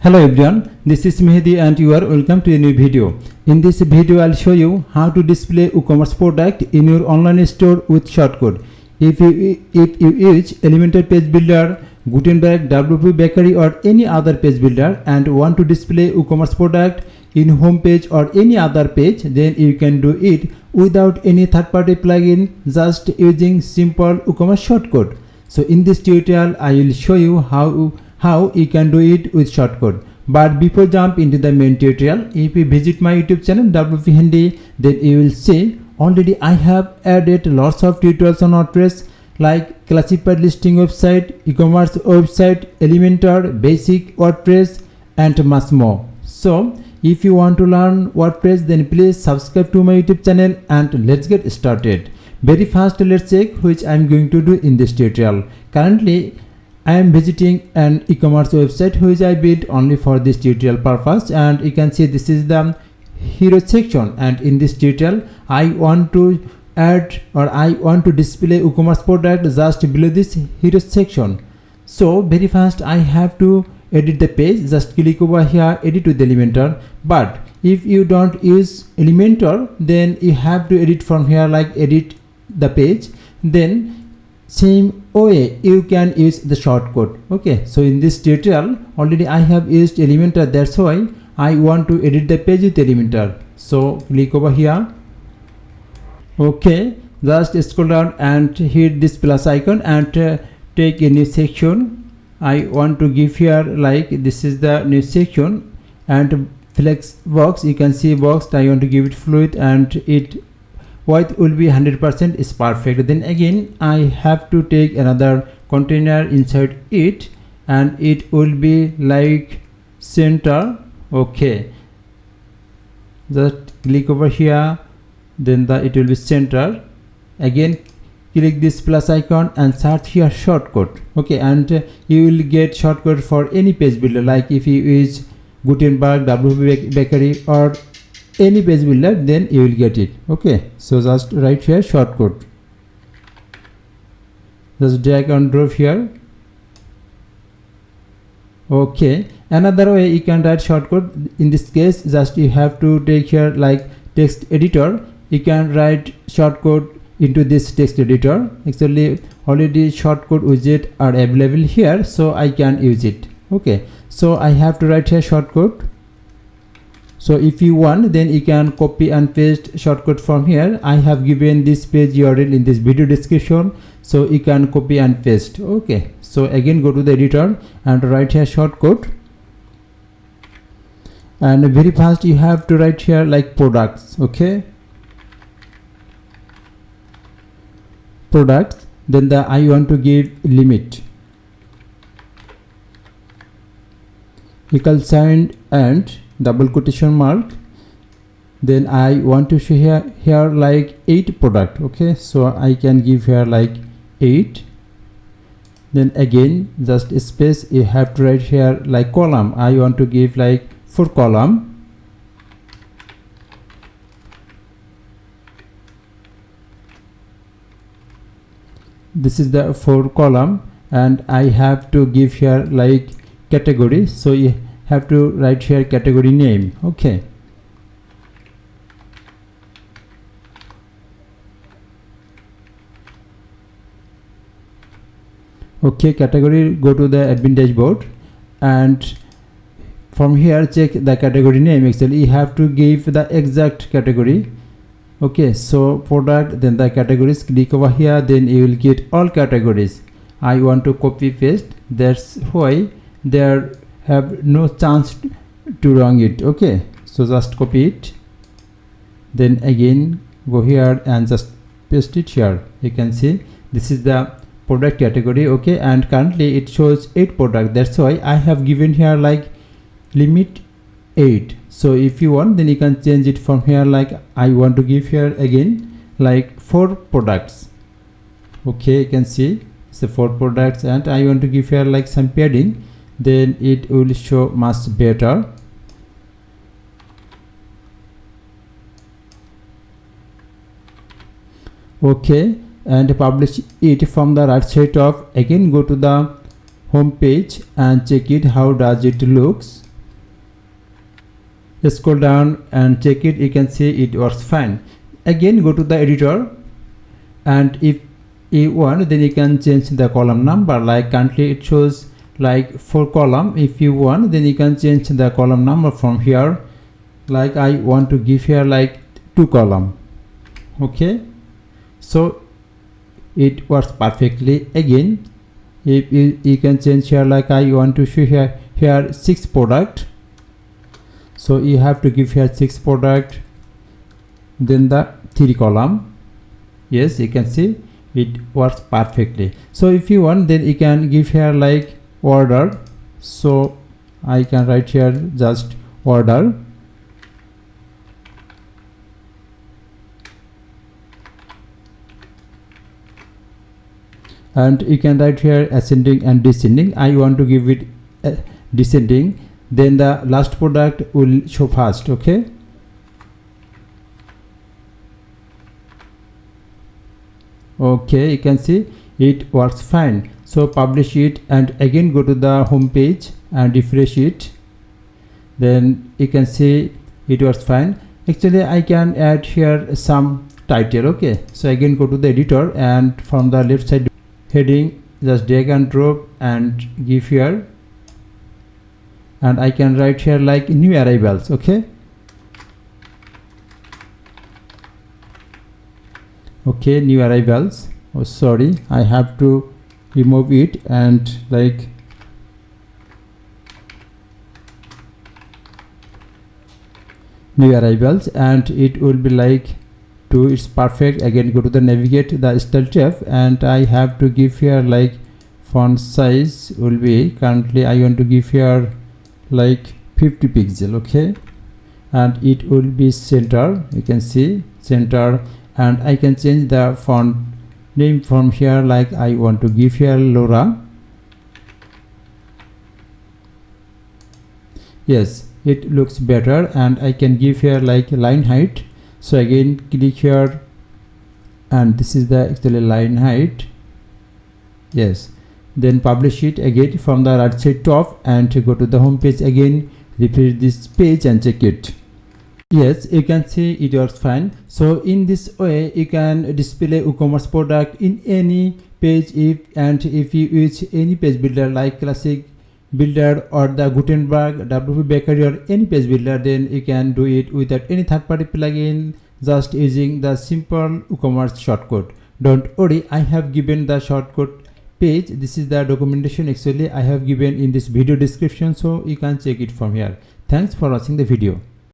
Hello everyone, this is Mehdi and you are welcome to a new video. In this video I'll show you how to display WooCommerce product in your online store with shortcode. If you use Elementor page builder, Gutenberg, WP Bakery or any other page builder and want to display WooCommerce product in home page or any other page, then you can do it without any third-party plugin, just using simple WooCommerce shortcode. So in this tutorial I will show you how you can do it with shortcode. But before jump into the main tutorial, if you visit my YouTube channel WP Handy, then you will see already I have added lots of tutorials on WordPress like classified listing website, e-commerce website, Elementor, basic WordPress and much more. So if you want to learn WordPress, then please subscribe to my YouTube channel and let's get started. Very fast, let's check which I am going to do in this tutorial. Currently I am visiting an e-commerce website which I built only for this tutorial purpose, and you can see this is the hero section, and in this tutorial I want to add or I want to display WooCommerce product just below this hero section. So very fast I have to edit the page. Just click over here, edit with Elementor. But if you don't use Elementor, then you have to edit from here, like edit the page. Then same way you can use the shortcode. Okay, so in this tutorial already I have used Elementor, that's why I want to edit the page with Elementor. So click over here. Okay, just scroll down and hit this plus icon and take a new section. I want to give here, like this is the new section, and flex box, you can see box, I want to give it fluid and it width will be 100% is perfect. Then again I have to take another container inside it and it will be like center. Okay, just click over here, then it will be center. Again click this plus icon and search here shortcode. Okay, and you will get shortcode for any page builder, like if you use Gutenberg, WP Bakery or any page builder, then you will get it. Okay, so just write here shortcode, just drag and drop here. Okay, another way you can write shortcode, in this case just you have to take here like text editor, you can write shortcode into this text editor. Actually already shortcode widget are available here, so I can use it. Okay, so I have to write here shortcode. So if you want, then you can copy and paste shortcut from here. I have given this page URL in this video description, so you can copy and paste. Okay, so again go to the editor and write here shortcut, and very fast you have to write here like products. Okay, products, then I want to give limit equal sign and double quotation mark. Then I want to show here like 8 product. Okay, so I can give here like 8. Then again just space, you have to write here like column, I want to give like 4 column. This is the 4 column, and I have to give here like category, so you have to write here category name. Okay, okay, category, go to the admin dashboard and from here check the category name. Actually you have to give the exact category. Okay, so product, then the categories, click over here, then you will get all categories. I want to copy paste, that's why there have no chance to wrong it. Okay, so just copy it, then again go here and just paste it here. You can see this is the product category. Okay, and currently it shows 8 product, that's why I have given here like limit 8. So if you want, then you can change it from here, like I want to give here again like 4 products. Okay, you can see it's 4 products, and I want to give here like some padding, then it will show much better. Okay, and publish it from the right side of, again go to the home page and check it how does it looks. scroll down and check it, you can see it works fine. Again go to the editor, and if you want, then you can change the column number. Like currently it shows like 4 column. If you want, then you can change the column number from here. Like I want to give here like 2 column. Okay, so it works perfectly. Again, if you can change here, like I want to show here 6 product, so you have to give here 6 product, then the 3 column. Yes, you can see it works perfectly. So if you want, then you can give here like order, so I can write here just order, and you can write here ascending and descending. I want to give it descending, then the last product will show first. Okay, okay, you can see it works fine. So publish it and again go to the home page and refresh it, then you can see it works fine. Actually I can add here some title. Okay, so again go to the editor and from the left side heading just drag and drop and give here, and I can write here like new arrivals. Okay, okay, new arrivals. Oh sorry, I have to remove it and like new arrivals, and it will be like 2. It's perfect. Again go to the navigate the style tab, and I have to give here like font size will be, currently I want to give here like 50 pixel. Okay, and it will be center. You can see center, and I can change the font name from here, like I want to give here Laura. Yes, it looks better, and I can give here like line height. So again click here, and this is the actually line height. Yes, then publish it again from the right side top and go to the home page. Again refresh this page and check it. Yes, you can see it works fine. So in this way you can display WooCommerce product in any page. If you use any page builder like Classic Builder or the Gutenberg, WP Bakery or any page builder, then you can do it without any third-party plugin, just using the simple WooCommerce shortcode. Don't worry, I have given the shortcode page. This is the documentation actually I have given in this video description, so you can check it from here. Thanks for watching the video.